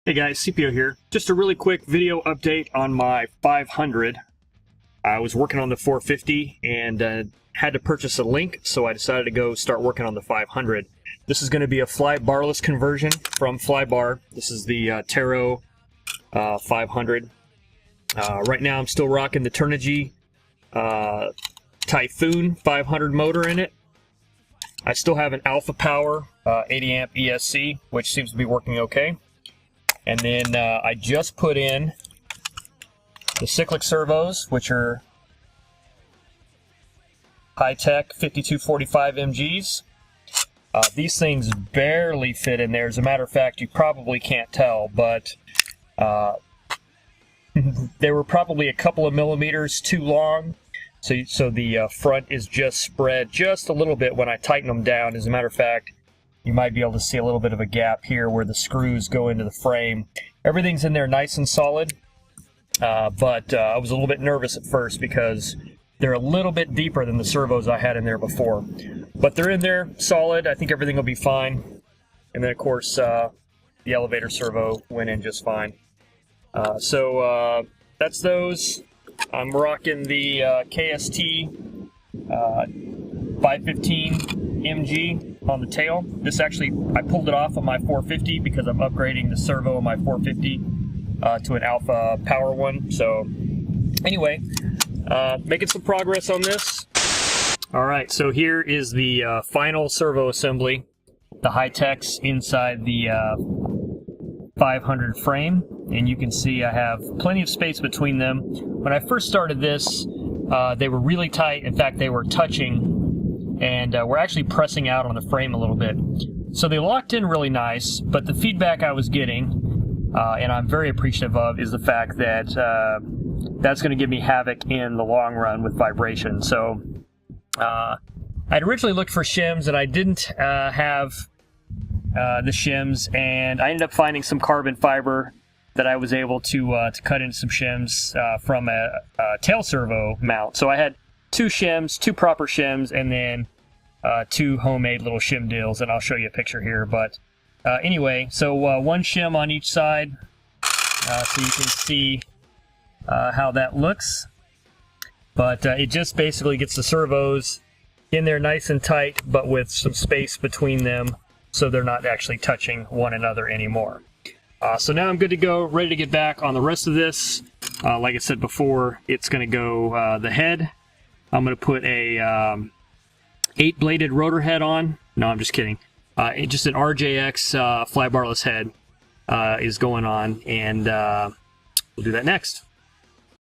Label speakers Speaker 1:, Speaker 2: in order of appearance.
Speaker 1: Hey guys, CPO here. Just a really quick video update on my 500. I was working on the 450 and had to purchase a link, so I decided to go start working on the 500. This is going to be a fly barless conversion from fly bar. This is the Taro 500. Right now I'm still rocking the Turnigy Typhoon 500 motor in it. I still have an Alpha Power 80 amp ESC, which seems to be working okay. And then I just put in the cyclic servos, which are high-tech 5245 MGs. These things barely fit in there. As a matter of fact, you probably can't tell, but they were probably a couple of millimeters too long. So the front is just spread just a little bit when I tighten them down. As a matter of fact, you might be able to see a little bit of a gap here where the screws go into the frame. Everything's in there nice and solid, but I was a little bit nervous at first because they're a little bit deeper than the servos I had in there before. But they're in there solid. I think everything will be fine. And then, of course, the elevator servo went in just fine. So that's those. I'm rocking the KST 515 MG on the tail. This actually, I pulled it off of my 450 because I'm upgrading the servo of my 450 to an Alpha Power one. So anyway, making some progress on this. All right, so here is the final servo assembly, the high-techs inside the 500 frame, and you can see I have plenty of space between them. When I first started this, they were really tight. In fact, they were touching, and we're actually pressing out on the frame a little bit. So they locked in really nice, but the feedback I was getting, and I'm very appreciative of, is the fact that that's going to give me havoc in the long run with vibration. So I'd originally looked for shims, and I didn't have the shims, and I ended up finding some carbon fiber that I was able to cut into some shims from a tail servo mount. So I had two shims, two proper shims, and then two homemade little shim deals, and I'll show you a picture here. But anyway, so one shim on each side, so you can see how that looks. But it just basically gets the servos in there nice and tight, but with some space between them, so they're not actually touching one another anymore. So now I'm good to go, ready to get back on the rest of this. Like I said before, it's going to go the head. I'm going to put a 8-bladed rotor head on. No, I'm just kidding. Just an RJX fly barless head is going on, and we'll do that next.